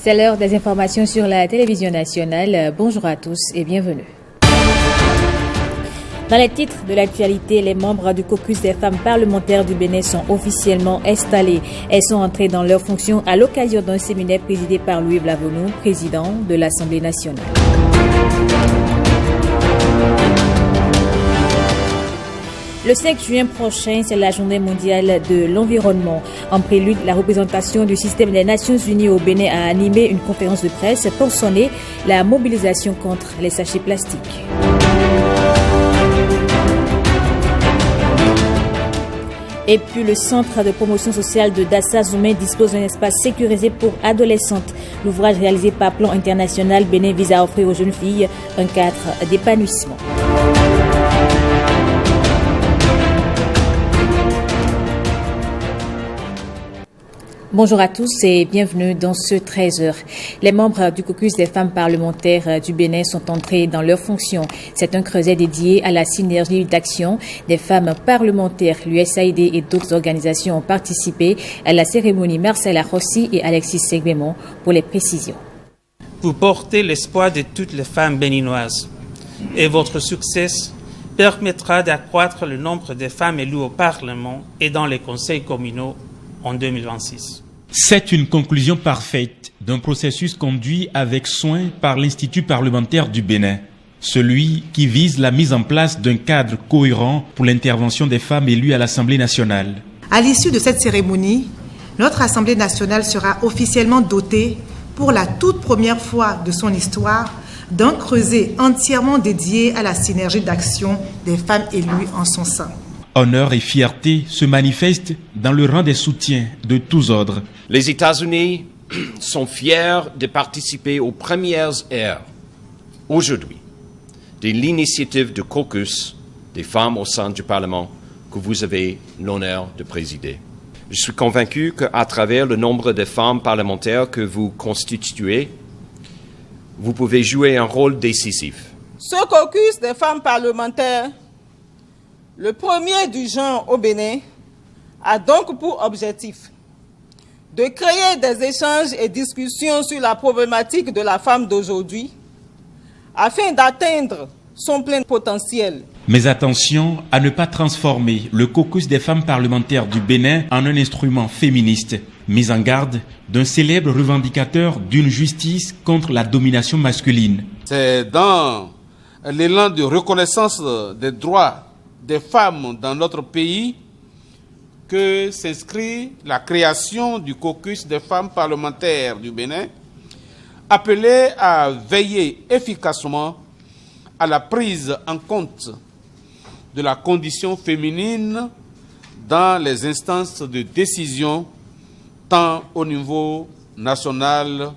C'est l'heure des informations sur la télévision nationale. Bonjour à tous et bienvenue. Dans les titres de l'actualité, les membres du caucus des femmes parlementaires du Bénin sont officiellement installés. Elles sont entrées dans leurs fonctions à l'occasion d'un séminaire présidé par Louis Blavonou, président de l'Assemblée nationale. Le 5 juin prochain, c'est la journée mondiale de l'environnement. En prélude, la représentation du système des Nations Unies au Bénin a animé une conférence de presse pour sonner la mobilisation contre les sachets plastiques. Et puis le centre de promotion sociale de Dassa Zoumé dispose d'un espace sécurisé pour adolescentes. L'ouvrage réalisé par Plan International Bénin vise à offrir aux jeunes filles un cadre d'épanouissement. Bonjour à tous et bienvenue dans ce 13h. Les membres du caucus des femmes parlementaires du Bénin sont entrés dans leurs fonctions. C'est un creuset dédié à la synergie d'action des femmes parlementaires. L'USAID et d'autres organisations ont participé à la cérémonie. Marcela Rossi et Alexis Segbemon pour les précisions. Vous portez l'espoir de toutes les femmes béninoises et votre succès permettra d'accroître le nombre de femmes élues au Parlement et dans les conseils communaux en 2026. C'est une conclusion parfaite d'un processus conduit avec soin par l'Institut parlementaire du Bénin, celui qui vise la mise en place d'un cadre cohérent pour l'intervention des femmes élues à l'Assemblée nationale. À l'issue de cette cérémonie, notre Assemblée nationale sera officiellement dotée, pour la toute première fois de son histoire, d'un creuset entièrement dédié à la synergie d'action des femmes élues en son sein. Honneur et fierté se manifestent dans le rang des soutiens de tous ordres. Les États-Unis sont fiers de participer aux premières ères, aujourd'hui, de l'initiative du caucus des femmes au sein du Parlement que vous avez l'honneur de présider. Je suis convaincu qu'à travers le nombre de femmes parlementaires que vous constituez, vous pouvez jouer un rôle décisif. Ce caucus des femmes parlementaires, le premier du genre au Bénin, a donc pour objectif de créer des échanges et discussions sur la problématique de la femme d'aujourd'hui afin d'atteindre son plein potentiel. Mais attention à ne pas transformer le caucus des femmes parlementaires du Bénin en un instrument féministe, mis en garde d'un célèbre revendicateur d'une justice contre la domination masculine. C'est dans l'élan de reconnaissance des droits des femmes dans notre pays que s'inscrit la création du caucus des femmes parlementaires du Bénin, appelé à veiller efficacement à la prise en compte de la condition féminine dans les instances de décision, tant au niveau national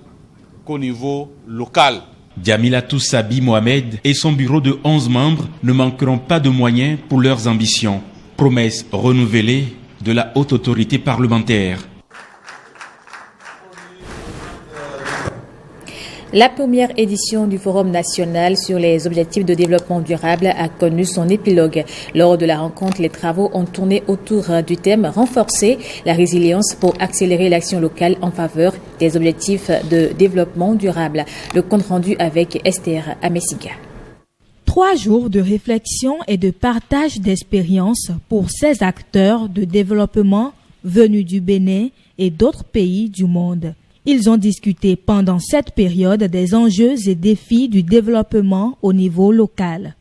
qu'au niveau local. Djamilatou Sabi Mohamed et son bureau de 11 membres ne manqueront pas de moyens pour leurs ambitions. Promesse renouvelée de la haute autorité parlementaire. La première édition du Forum national sur les objectifs de développement durable a connu son épilogue. Lors de la rencontre, les travaux ont tourné autour du thème « Renforcer la résilience pour accélérer l'action locale en faveur des objectifs de développement durable ». Le compte rendu avec Esther Amessiga. 3 jours de réflexion et de partage d'expériences pour ces acteurs de développement venus du Bénin et d'autres pays du monde. Ils ont discuté pendant cette période des enjeux et défis du développement au niveau local.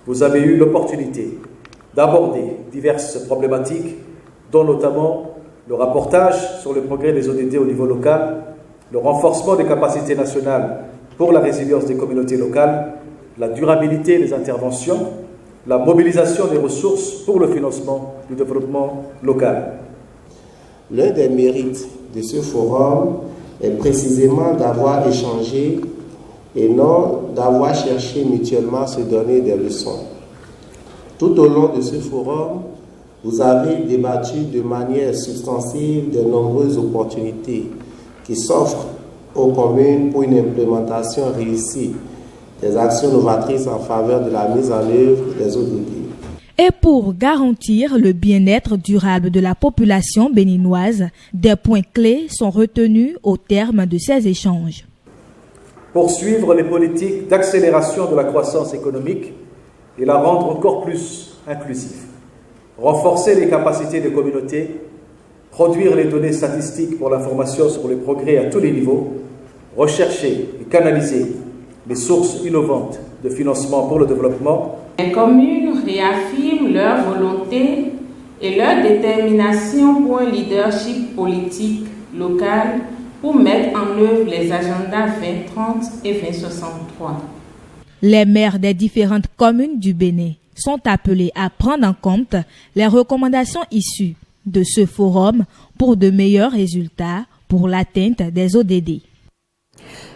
Vous avez eu l'opportunité d'aborder diverses problématiques, dont notamment le rapportage sur le progrès des ODD au niveau local, le renforcement des capacités nationales pour la résilience des communautés locales, la durabilité des interventions, la mobilisation des ressources pour le financement du développement local. L'un des mérites de ce forum est précisément d'avoir échangé et non d'avoir cherché mutuellement à se donner des leçons. Tout au long de ce forum, vous avez débattu de manière substantive de nombreuses opportunités qui s'offrent aux communes pour une implémentation réussie des actions novatrices en faveur de la mise en œuvre des ODD. Et pour garantir le bien-être durable de la population béninoise, des points clés sont retenus au terme de ces échanges. Poursuivre les politiques d'accélération de la croissance économique et la rendre encore plus inclusive. Renforcer les capacités des communautés, produire les données statistiques pour l'information sur les progrès à tous les niveaux, rechercher et canaliser les sources innovantes de financement pour le développement. Les communes réaffirment leur volonté et leur détermination pour un leadership politique local pour mettre en œuvre les agendas 2030 et 2063. Les maires des différentes communes du Bénin sont appelés à prendre en compte les recommandations issues de ce forum pour de meilleurs résultats pour l'atteinte des ODD.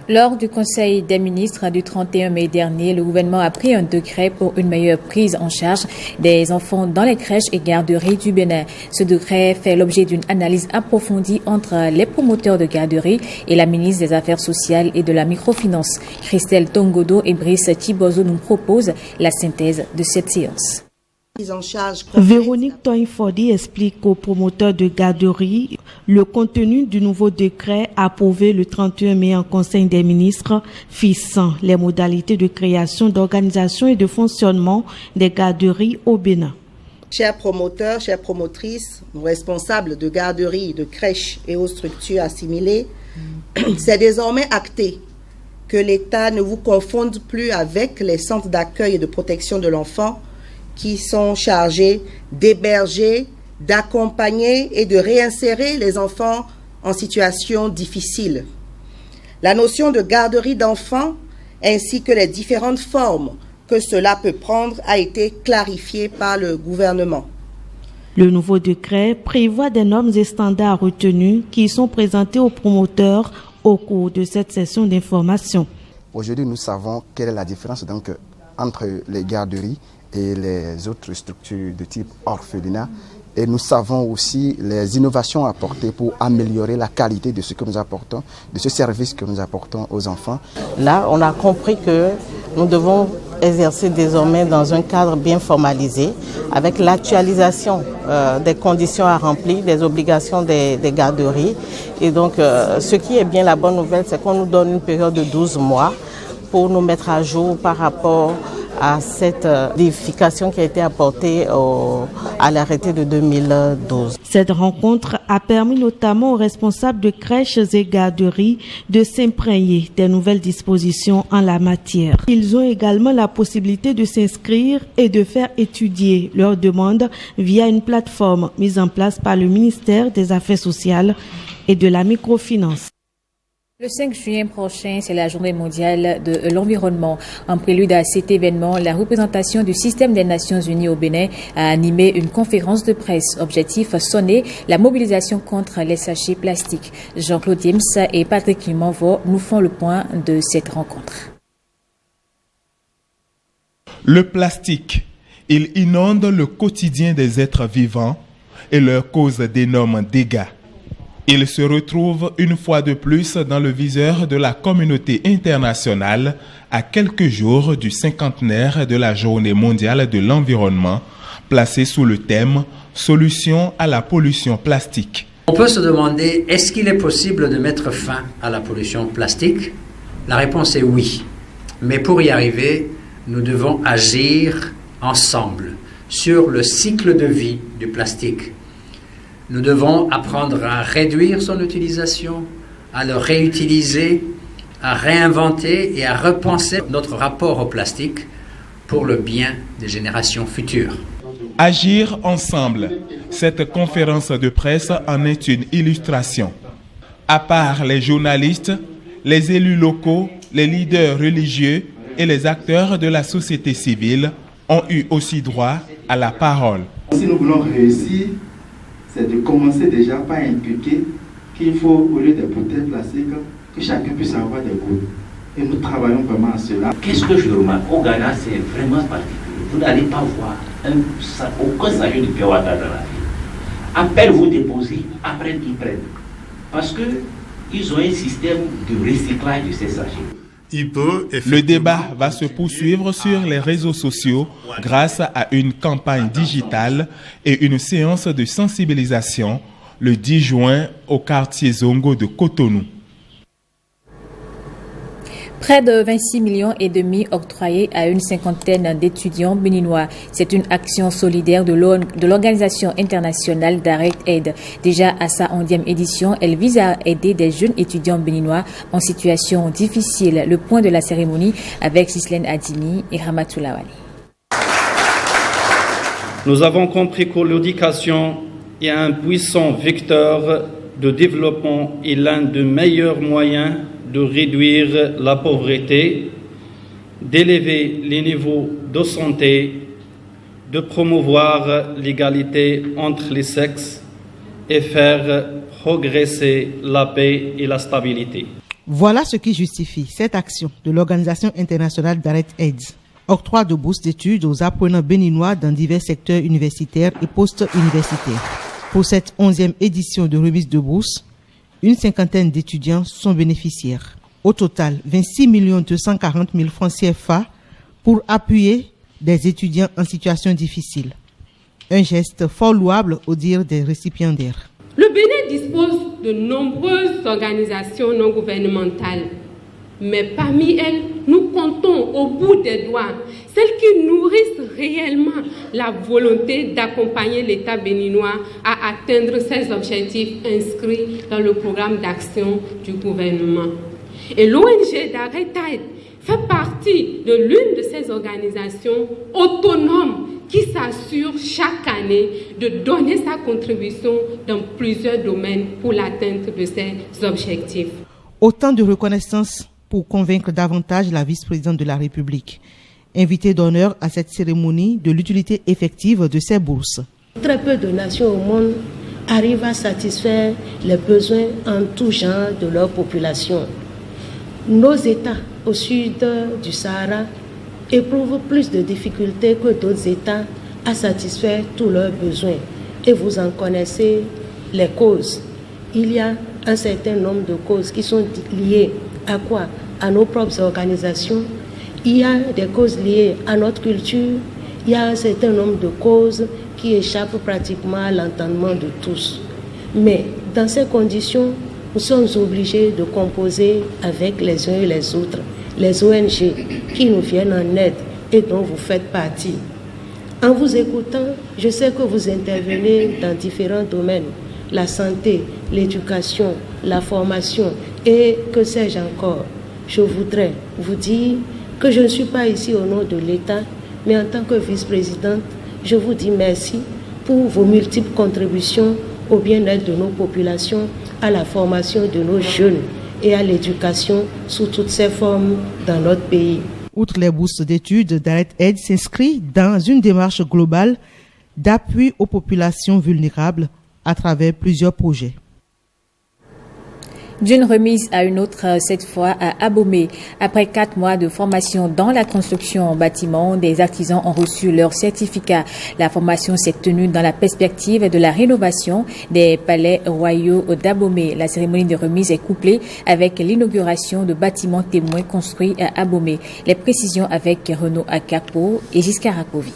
Lors du Conseil des ministres du 31 mai dernier, le gouvernement a pris un décret pour une meilleure prise en charge des enfants dans les crèches et garderies du Bénin. Ce décret fait l'objet d'une analyse approfondie entre les promoteurs de garderies et la ministre des Affaires sociales et de la microfinance. Christelle Tongodo et Brice Thibozo nous proposent la synthèse de cette séance. Véronique Toinfodi explique aux promoteurs de garderies le contenu du nouveau décret approuvé le 31 mai en Conseil des ministres fixant les modalités de création, d'organisation et de fonctionnement des garderies au Bénin. Chers promoteurs, chères promotrices, responsables de garderies, de crèches et aux structures assimilées, c'est désormais acté que l'État ne vous confonde plus avec les centres d'accueil et de protection de l'enfant qui sont chargés d'héberger, d'accompagner et de réinsérer les enfants en situation difficile. La notion de garderie d'enfants ainsi que les différentes formes que cela peut prendre a été clarifiée par le gouvernement. Le nouveau décret prévoit des normes et standards retenus qui sont présentés aux promoteurs au cours de cette session d'information. Aujourd'hui, nous savons quelle est la différence donc entre les garderies et les autres structures de type orphelinat. Et nous savons aussi les innovations apportées pour améliorer la qualité de ce que nous apportons, de ce service que nous apportons aux enfants. Là, on a compris que nous devons exercer désormais dans un cadre bien formalisé, avec l'actualisation des conditions à remplir, des obligations des garderies. Et donc, ce qui est bien la bonne nouvelle, c'est qu'on nous donne une période de 12 mois pour nous mettre à jour par rapport à cette modification qui a été apportée à l'arrêté de 2012. Cette rencontre a permis notamment aux responsables de crèches et garderies de s'imprégner des nouvelles dispositions en la matière. Ils ont également la possibilité de s'inscrire et de faire étudier leurs demandes via une plateforme mise en place par le ministère des Affaires sociales et de la microfinance. Le 5 juin prochain, c'est la journée mondiale de l'environnement. En prélude à cet événement, la représentation du système des Nations Unies au Bénin a animé une conférence de presse. Objectif, sonner la mobilisation contre les sachets plastiques. Jean-Claude Dims et Patrick Manvo nous font le point de cette rencontre. Le plastique, il inonde le quotidien des êtres vivants et leur cause d'énormes dégâts. Il se retrouve une fois de plus dans le viseur de la communauté internationale à quelques jours du cinquantenaire de la Journée mondiale de l'environnement, placée sous le thème « Solution à la pollution plastique ». On peut se demander, est-ce qu'il est possible de mettre fin à la pollution plastique? La réponse est oui. Mais pour y arriver, nous devons agir ensemble sur le cycle de vie du plastique. Nous devons apprendre à réduire son utilisation, à le réutiliser, à réinventer et à repenser notre rapport au plastique pour le bien des générations futures. Agir ensemble. Cette conférence de presse en est une illustration. À part les journalistes, les élus locaux, les leaders religieux et les acteurs de la société civile ont eu aussi droit à la parole. Si nous voulons réussir, c'est de commencer déjà par impliquer qu'il faut, au lieu des bouteilles plastiques, que chacun puisse avoir des gouttes. Et nous travaillons vraiment à cela. Qu'est-ce que je remarque au Ghana, c'est vraiment particulier. Vous n'allez pas voir aucun sachet de pure water dans la ville. À peine vous déposez, après ils prennent. Parce qu'ils ont un système de recyclage de ces sachets. Le débat va se poursuivre sur les réseaux sociaux grâce à une campagne digitale et une séance de sensibilisation le 10 juin au quartier Zongo de Cotonou. Près de 26,5 millions octroyés à une cinquantaine d'étudiants béninois. C'est une action solidaire de l'Organisation internationale Direct Aid. Déjà à sa 11e édition, elle vise à aider des jeunes étudiants béninois en situation difficile. Le point de la cérémonie avec Sislène Adini et Ramatou Lawali. Nous avons compris que l'éducation est un puissant vecteur de développement et l'un des meilleurs moyens de réduire la pauvreté, d'élever les niveaux de santé, de promouvoir l'égalité entre les sexes et faire progresser la paix et la stabilité. Voilà ce qui justifie cette action de l'Organisation internationale Direct Aid. Octroi de bourses d'études aux apprenants béninois dans divers secteurs universitaires et post-universitaires. Pour cette 11e édition de remise de bourses, une cinquantaine d'étudiants sont bénéficiaires. Au total, 26 240 000 francs CFA pour appuyer des étudiants en situation difficile. Un geste fort louable au dire des récipiendaires. Le Bénin dispose de nombreuses organisations non gouvernementales. Mais parmi elles, nous comptons au bout des doigts celles qui nourrissent réellement la volonté d'accompagner l'État béninois à atteindre ses objectifs inscrits dans le programme d'action du gouvernement. Et l'ONG Direct Aid fait partie de l'une de ces organisations autonomes qui s'assure chaque année de donner sa contribution dans plusieurs domaines pour l'atteinte de ces objectifs. Autant de reconnaissance pour convaincre davantage la vice-présidente de la République, invitée d'honneur à cette cérémonie de l'utilité effective de ces bourses. Très peu de nations au monde arrivent à satisfaire les besoins en tout genre de leur population. Nos États au sud du Sahara éprouvent plus de difficultés que d'autres États à satisfaire tous leurs besoins. Et vous en connaissez les causes. Il y a un certain nombre de causes qui sont liées à quoi? À nos propres organisations. Il y a des causes liées à notre culture. Il y a un certain nombre de causes qui échappent pratiquement à l'entendement de tous. Mais dans ces conditions, nous sommes obligés de composer avec les uns et les autres, les ONG qui nous viennent en aide et dont vous faites partie. En vous écoutant, je sais que vous intervenez dans différents domaines, la santé, l'éducation, la formation et que sais-je encore. Je voudrais vous dire que je ne suis pas ici au nom de l'État, mais en tant que vice-présidente, je vous dis merci pour vos multiples contributions au bien-être de nos populations, à la formation de nos jeunes et à l'éducation sous toutes ses formes dans notre pays. Outre les bourses d'études, Direct Aid s'inscrit dans une démarche globale d'appui aux populations vulnérables à travers plusieurs projets. D'une remise à une autre, cette fois à Abomey. Après 4 mois de formation dans la construction en bâtiment, des artisans ont reçu leur certificat. La formation s'est tenue dans la perspective de la rénovation des palais royaux d'Abomey. La cérémonie de remise est couplée avec l'inauguration de bâtiments témoins construits à Abomey. Les précisions avec Renaud Akapo et Giscard Rakovi.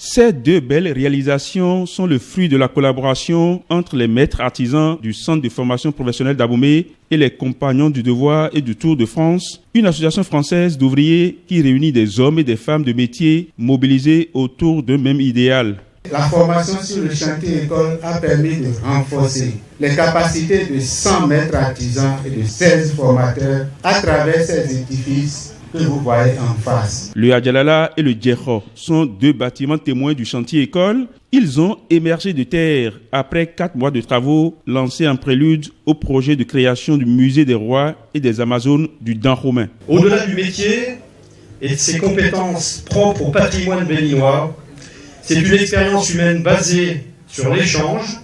Ces 2 belles réalisations sont le fruit de la collaboration entre les maîtres artisans du Centre de formation professionnelle d'Abomey et les Compagnons du Devoir et du Tour de France, une association française d'ouvriers qui réunit des hommes et des femmes de métier mobilisés autour d'un même idéal. La formation sur le chantier école a permis de renforcer les capacités de 100 maîtres artisans et de 16 formateurs à travers ces édifices que vous voyez en face. Le Adjalala et le Djekho sont 2 bâtiments témoins du chantier école. Ils ont émergé de terre après 4 mois de travaux lancés en prélude au projet de création du musée des rois et des Amazones du Dahomey. Au-delà du métier et de ses compétences propres au patrimoine béninois, c'est une expérience humaine basée sur l'échange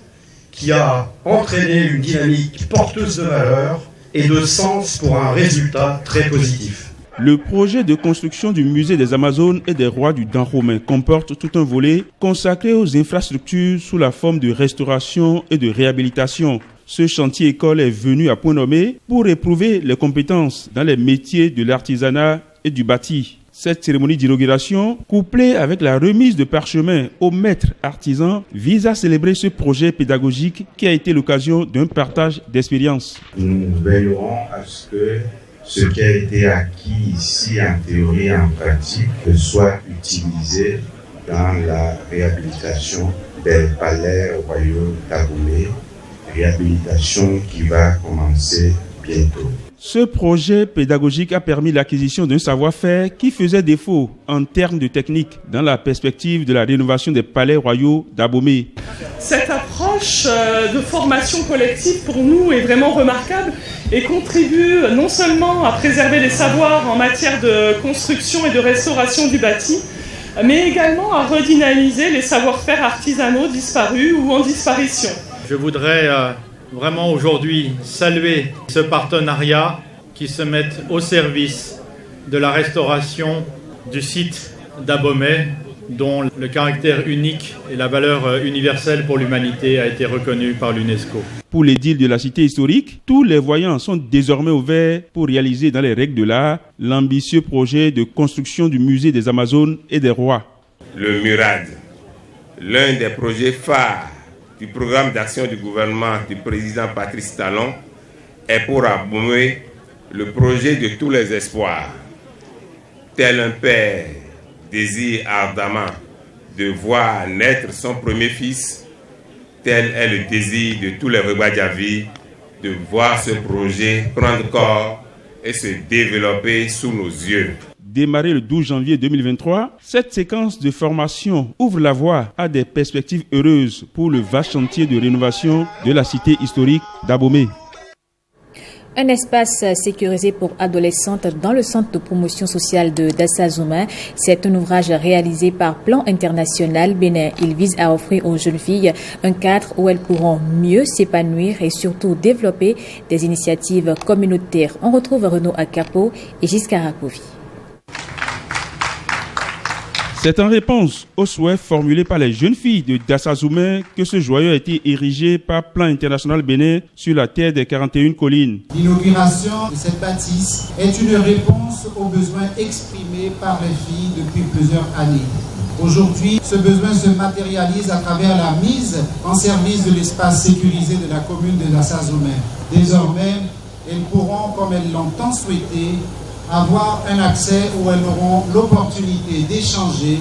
qui a entraîné une dynamique porteuse de valeur et de sens pour un résultat très positif. Le projet de construction du musée des Amazones et des rois du Dahomey comporte tout un volet consacré aux infrastructures sous la forme de restauration et de réhabilitation. Ce chantier école est venu à point nommé pour éprouver les compétences dans les métiers de l'artisanat et du bâti. Cette cérémonie d'inauguration, couplée avec la remise de parchemins aux maîtres artisans, vise à célébrer ce projet pédagogique qui a été l'occasion d'un partage d'expériences. Nous veillerons à ce que ce qui a été acquis ici en théorie et en pratique soit utilisé dans la réhabilitation des palais royaux d'Abomey, réhabilitation qui va commencer bientôt. Ce projet pédagogique a permis l'acquisition d'un savoir-faire qui faisait défaut en termes de technique dans la perspective de la rénovation des palais royaux d'Abomey. Cette approche de formation collective pour nous est vraiment remarquable et contribue non seulement à préserver les savoirs en matière de construction et de restauration du bâti, mais également à redynamiser les savoir-faire artisanaux disparus ou en disparition. Je voudrais vraiment aujourd'hui saluer ce partenariat qui se met au service de la restauration du site d'Abomey, dont le caractère unique et la valeur universelle pour l'humanité a été reconnu par l'UNESCO. Pour l'édile de la cité historique, tous les voyants sont désormais ouverts pour réaliser dans les règles de l'art l'ambitieux projet de construction du musée des Amazones et des Rois. Le MURAD, l'un des projets phares du programme d'action du gouvernement du président Patrice Talon, est pour Abomey le projet de tous les espoirs. Tel un père désire ardemment de voir naître son premier fils, tel est le désir de tous les Rebadjavi de voir ce projet prendre corps et se développer sous nos yeux. Démarrée le 12 janvier 2023, cette séquence de formation ouvre la voie à des perspectives heureuses pour le vaste chantier de rénovation de la cité historique d'Abomey. Un espace sécurisé pour adolescentes dans le centre de promotion sociale de Dassazouma. C'est un ouvrage réalisé par Plan International Bénin. Il vise à offrir aux jeunes filles un cadre où elles pourront mieux s'épanouir et surtout développer des initiatives communautaires. On retrouve Renaud Akapo et Giscard Rakovi. C'est en réponse aux souhaits formulés par les jeunes filles de Dassazouma que ce joyau a été érigé par Plan International Bénin sur la terre des 41 collines. L'inauguration de cette bâtisse est une réponse aux besoins exprimés par les filles depuis plusieurs années. Aujourd'hui, ce besoin se matérialise à travers la mise en service de l'espace sécurisé de la commune de Dassazouma. Désormais, elles pourront, comme elles l'ont tant souhaité, avoir un accès où elles auront l'opportunité d'échanger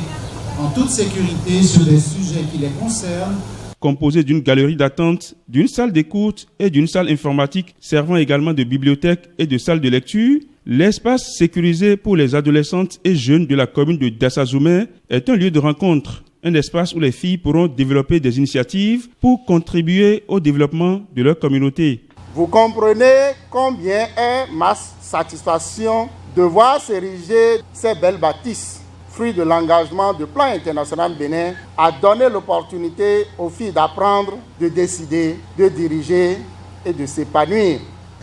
en toute sécurité sur des sujets qui les concernent. Composé d'une galerie d'attente, d'une salle d'écoute et d'une salle informatique servant également de bibliothèque et de salle de lecture, l'espace sécurisé pour les adolescentes et jeunes de la commune de Dassazouma est un lieu de rencontre, un espace où les filles pourront développer des initiatives pour contribuer au développement de leur communauté. Vous comprenez combien est ma satisfaction de voir s'ériger ces belles bâtisses, fruit de l'engagement du Plan International Bénin, à donner l'opportunité aux filles d'apprendre, de décider, de diriger et de s'épanouir.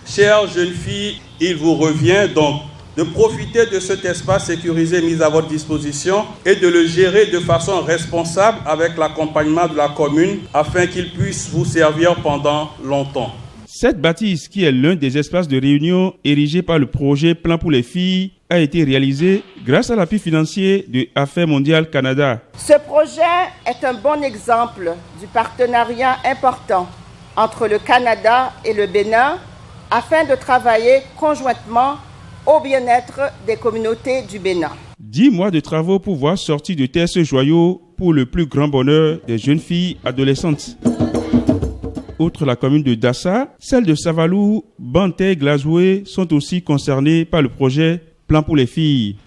Chères jeunes filles, il vous revient donc de profiter de cet espace sécurisé mis à votre disposition et de le gérer de façon responsable avec l'accompagnement de la commune afin qu'il puisse vous servir pendant longtemps. Cette bâtisse, qui est l'un des espaces de réunion érigés par le projet Plan pour les filles, a été réalisée grâce à l'appui financier de Affaires mondiales Canada. Ce projet est un bon exemple du partenariat important entre le Canada et le Bénin afin de travailler conjointement au bien-être des communautés du Bénin. 10 mois de travaux pour voir sortir de terre ce joyau pour le plus grand bonheur des jeunes filles adolescentes. Outre la commune de Dassa, celles de Savalou, Banté et Glazoué sont aussi concernées par le projet Plan pour les filles.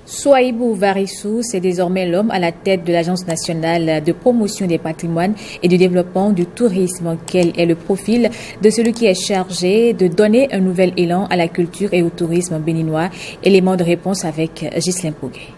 Souaïbou Varissou, c'est désormais l'homme à la tête de l'Agence nationale de promotion des patrimoines et du développement du tourisme. Quel est le profil de celui qui est chargé de donner un nouvel élan à la culture et au tourisme béninois? Élément de réponse avec Ghislain Pouguet.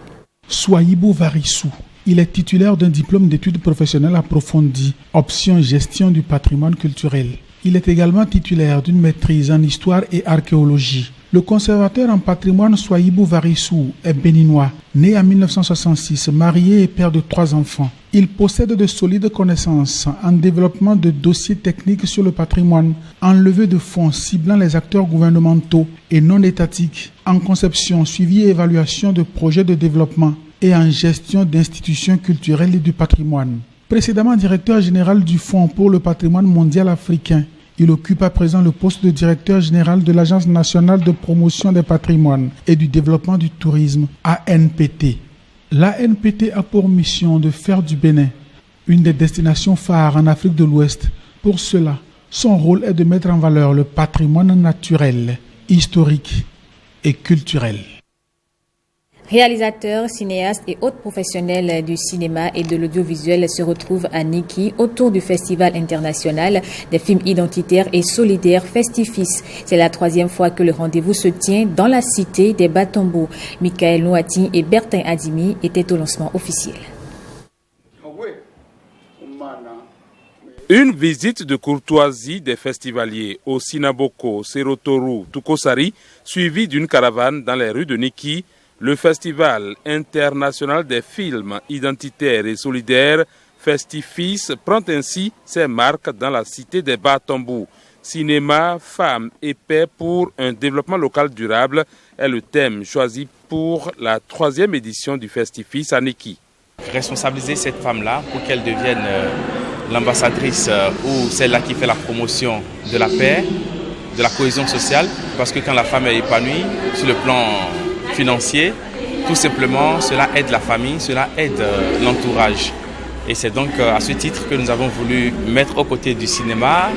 Souaïbou Varissou. Il est titulaire d'un diplôme d'études professionnelles approfondies, option gestion du patrimoine culturel. Il est également titulaire d'une maîtrise en histoire et archéologie. Le conservateur en patrimoine Swahibou Varissou est béninois, né en 1966, marié et père de 3 enfants. Il possède de solides connaissances en développement de dossiers techniques sur le patrimoine, en levée de fonds ciblant les acteurs gouvernementaux et non étatiques, en conception, suivi et évaluation de projets de développement et en gestion d'institutions culturelles et du patrimoine. Précédemment directeur général du Fonds pour le patrimoine mondial africain, il occupe à présent le poste de directeur général de l'Agence nationale de promotion des patrimoines et du développement du tourisme, ANPT. L'ANPT a pour mission de faire du Bénin une des destinations phares en Afrique de l'Ouest. Pour cela, son rôle est de mettre en valeur le patrimoine naturel, historique et culturel. Réalisateurs, cinéastes et autres professionnels du cinéma et de l'audiovisuel se retrouvent à Niki autour du Festival international des films identitaires et solidaires Festifis. C'est la 3e fois que le rendez-vous se tient dans la cité des Batombo. Michael Nouati et Bertin Adimi étaient au lancement officiel. Une visite de courtoisie des festivaliers au Sinaboko, Serotoru, Tukosari, suivie d'une caravane dans les rues de Niki. Le Festival international des films identitaires et solidaires Festifis prend ainsi ses marques dans la cité des Batombo. Cinéma, femmes et paix pour un développement local durable est le thème choisi pour la 3e édition du Festifis à Niki. Responsabiliser cette femme-là pour qu'elle devienne l'ambassadrice ou celle-là qui fait la promotion de la paix, de la cohésion sociale, parce que quand la femme est épanouie sur le plan financier, tout simplement, cela aide la famille, cela aide l'entourage. Et c'est donc à ce titre que nous avons voulu mettre aux côtés du cinéma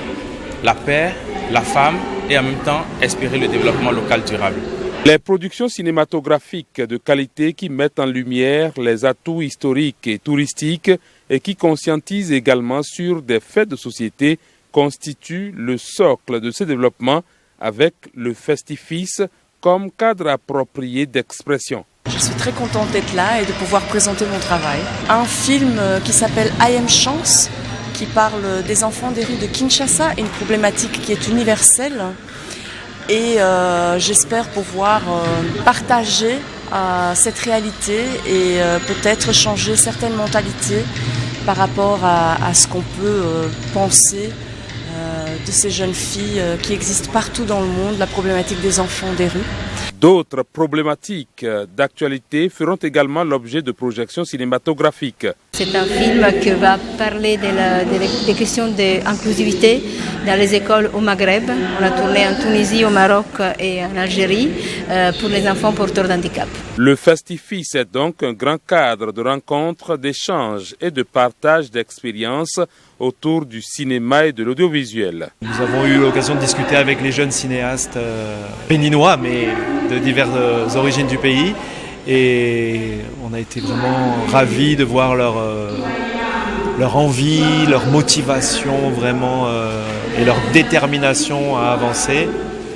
la paix, la femme et en même temps espérer le développement local durable. Les productions cinématographiques de qualité qui mettent en lumière les atouts historiques et touristiques et qui conscientisent également sur des faits de société constituent le socle de ce développement avec le Festifis comme cadre approprié d'expression. Je suis très contente d'être là et de pouvoir présenter mon travail. Un film qui s'appelle I Am Chance, qui parle des enfants des rues de Kinshasa, une problématique qui est universelle. Et j'espère pouvoir partager cette réalité et peut-être changer certaines mentalités par rapport à ce qu'on peut penser de ces jeunes filles qui existent partout dans le monde, la problématique des enfants des rues. D'autres problématiques d'actualité feront également l'objet de projections cinématographiques. C'est un film qui va parler des questions d'inclusivité dans les écoles au Maghreb. On a tourné en Tunisie, au Maroc et en Algérie pour les enfants porteurs d'handicap. Le Festifis est donc un grand cadre de rencontres, d'échanges et de partage d'expériences autour du cinéma et de l'audiovisuel. Nous avons eu l'occasion de discuter avec les jeunes cinéastes béninois, mais de diverses origines du pays. Et on a été vraiment ravis de voir leur envie, leur motivation vraiment et leur détermination à avancer.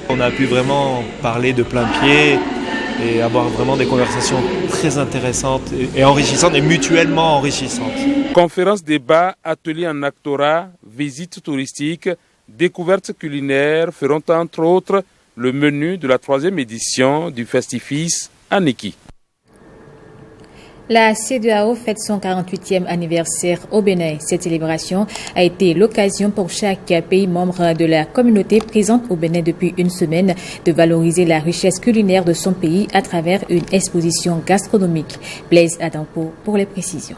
On a pu vraiment parler de plein pied et avoir vraiment des conversations très intéressantes et enrichissantes et mutuellement enrichissantes. Conférences, débats, ateliers en actorat, visites touristiques, découvertes culinaires feront entre autres le menu de la 3e édition du Festifis à Niki. La CEDEAO fête son 48e anniversaire au Bénin. Cette célébration a été l'occasion pour chaque pays membre de la communauté présente au Bénin depuis une semaine de valoriser la richesse culinaire de son pays à travers une exposition gastronomique. Blaise Adampo pour les précisions.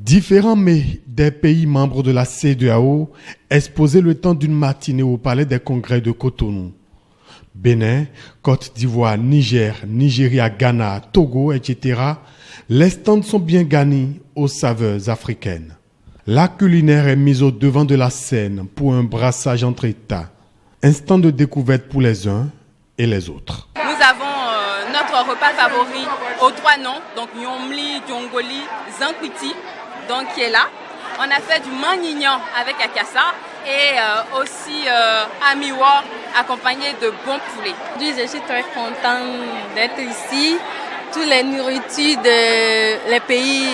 Différents mets des pays membres de la CEDEAO exposés le temps d'une matinée au Palais des Congrès de Cotonou. Bénin, Côte d'Ivoire, Niger, Nigeria, Ghana, Togo, etc. Les stands sont bien garnis aux saveurs africaines. La culinaire est mise au devant de la scène pour un brassage entre États. Un stand de découverte pour les uns et les autres. Nous avons notre repas favori aux 3 noms, donc Nyomli, Djongoli, Zankwiti, donc qui est là. On a fait du manignan avec akassa et aussi amiwa accompagné de bons poulets. Je suis très contente d'être ici. Toutes les nourritures des pays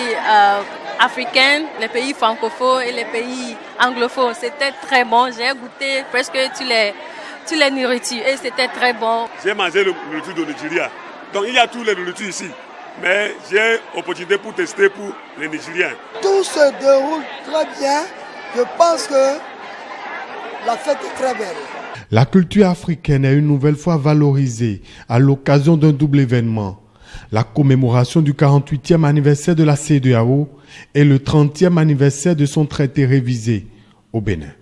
africains, les pays francophones et les pays anglophones, c'était très bon. J'ai goûté presque tous les toutes les nourritures et c'était très bon. J'ai mangé le nourriture de Nigeria. Donc il y a toutes les nourritures ici. Mais j'ai opportunité pour tester pour les Nigériens. Tout se déroule très bien. Je pense que la fête est très belle. La culture africaine est une nouvelle fois valorisée à l'occasion d'un double événement. La commémoration du 48e anniversaire de la CEDEAO et le 30e anniversaire de son traité révisé au Bénin.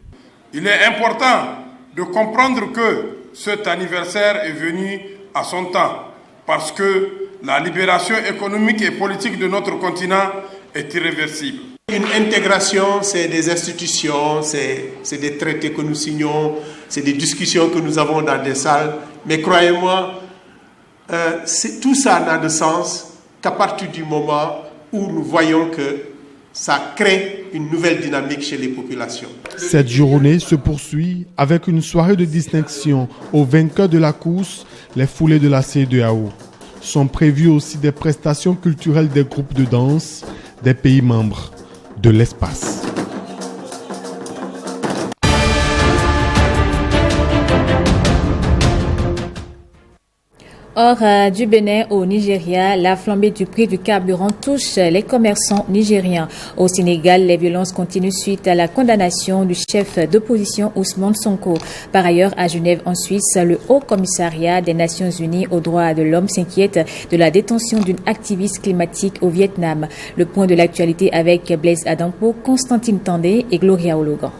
Il est important de comprendre que cet anniversaire est venu à son temps parce que la libération économique et politique de notre continent est irréversible. Une intégration, c'est des institutions, c'est des traités que nous signons, c'est des discussions que nous avons dans des salles. Mais croyez-moi, tout ça n'a de sens qu'à partir du moment où nous voyons que ça crée une nouvelle dynamique chez les populations. Cette journée se poursuit avec une soirée de distinction aux vainqueurs de la course, les foulées de la CEDEAO. Sont prévues aussi des prestations culturelles des groupes de danse des pays membres de l'espace. Hors du Bénin au Nigeria, la flambée du prix du carburant touche les commerçants nigériens. Au Sénégal, les violences continuent suite à la condamnation du chef d'opposition Ousmane Sonko. Par ailleurs, à Genève, en Suisse, le Haut Commissariat des Nations Unies aux droits de l'homme s'inquiète de la détention d'une activiste climatique au Vietnam. Le point de l'actualité avec Blaise Adampo, Constantine Tandé et Gloria Ologan.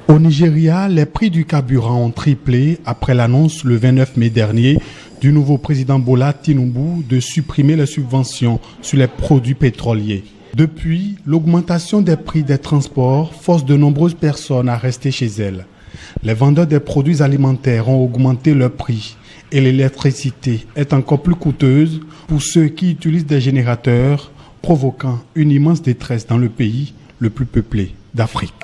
Au Nigeria, les prix du carburant ont triplé après l'annonce le 29 mai dernier du nouveau président Bola Tinubu de supprimer les subventions sur les produits pétroliers. Depuis, l'augmentation des prix des transports force de nombreuses personnes à rester chez elles. Les vendeurs des produits alimentaires ont augmenté leur prix et l'électricité est encore plus coûteuse pour ceux qui utilisent des générateurs, provoquant une immense détresse dans le pays le plus peuplé d'Afrique.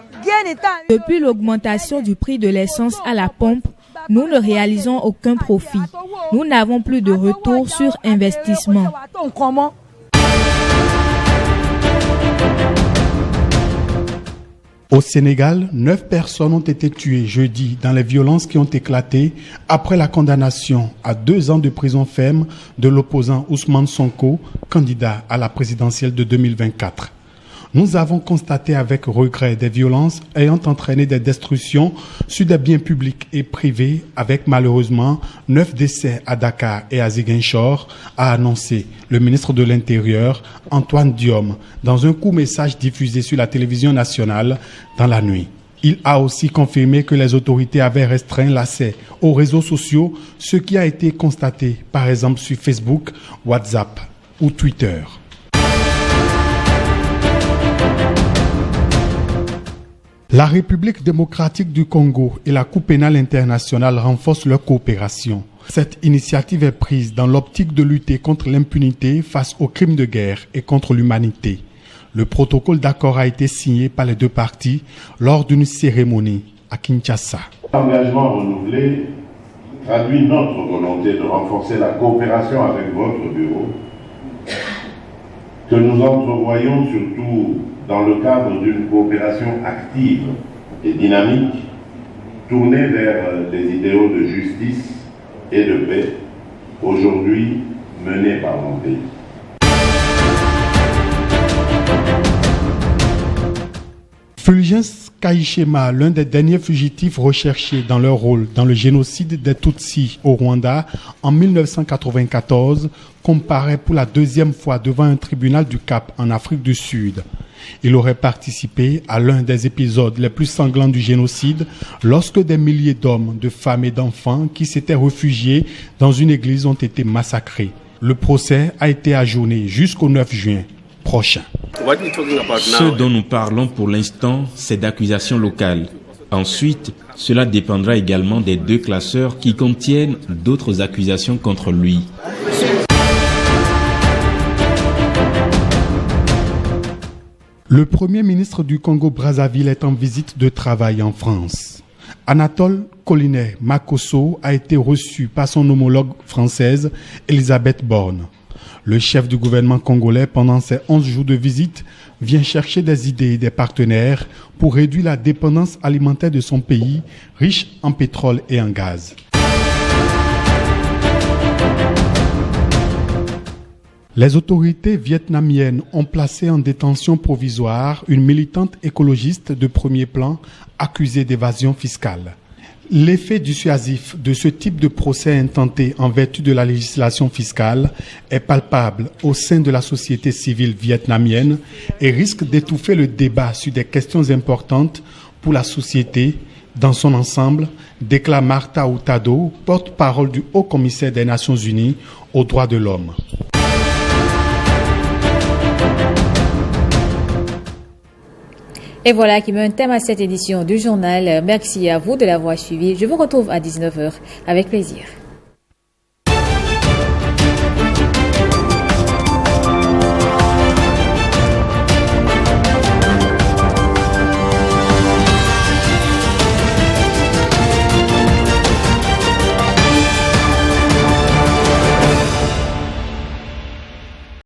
Depuis l'augmentation du prix de l'essence à la pompe, nous ne réalisons aucun profit. Nous n'avons plus de retour sur investissement. Au Sénégal, 9 personnes ont été tuées jeudi dans les violences qui ont éclaté après la condamnation à 2 ans de prison ferme de l'opposant Ousmane Sonko, candidat à la présidentielle de 2024. Nous avons constaté avec regret des violences ayant entraîné des destructions sur des biens publics et privés avec malheureusement 9 décès à Dakar et à Ziguinchor, a annoncé le ministre de l'Intérieur Antoine Diome dans un court message diffusé sur la télévision nationale dans la nuit. Il a aussi confirmé que les autorités avaient restreint l'accès aux réseaux sociaux, ce qui a été constaté par exemple sur Facebook, WhatsApp ou Twitter. La République démocratique du Congo et la Cour pénale internationale renforcent leur coopération. Cette initiative est prise dans l'optique de lutter contre l'impunité face aux crimes de guerre et contre l'humanité. Le protocole d'accord a été signé par les 2 parties lors d'une cérémonie à Kinshasa. L'engagement renouvelé traduit notre volonté de renforcer la coopération avec votre bureau, que nous entrevoyons surtout dans le cadre d'une coopération active et dynamique tournée vers des idéaux de justice et de paix, aujourd'hui menés par mon pays. Fulgence Kayishema, l'un des derniers fugitifs recherchés dans leur rôle dans le génocide des Tutsis au Rwanda en 1994, comparaît pour la 2e fois devant un tribunal du Cap en Afrique du Sud. Il aurait participé à l'un des épisodes les plus sanglants du génocide lorsque des milliers d'hommes, de femmes et d'enfants qui s'étaient réfugiés dans une église ont été massacrés. Le procès a été ajourné jusqu'au 9 juin prochain. Ce dont nous parlons pour l'instant, c'est d'accusations locales. Ensuite, cela dépendra également des 2 classeurs qui contiennent d'autres accusations contre lui. Le Premier ministre du Congo-Brazzaville est en visite de travail en France. Anatole Collinet Makosso a été reçu par son homologue française, Elisabeth Borne. Le chef du gouvernement congolais, pendant ses 11 jours de visite, vient chercher des idées et des partenaires pour réduire la dépendance alimentaire de son pays, riche en pétrole et en gaz. Les autorités vietnamiennes ont placé en détention provisoire une militante écologiste de premier plan accusée d'évasion fiscale. L'effet dissuasif de ce type de procès intenté en vertu de la législation fiscale est palpable au sein de la société civile vietnamienne et risque d'étouffer le débat sur des questions importantes pour la société dans son ensemble, déclare Martha Hurtado, porte-parole du Haut-Commissaire des Nations Unies aux droits de l'homme. Et voilà qui met un thème à cette édition du journal. Merci à vous de l'avoir suivi. Je vous retrouve à 19h avec plaisir.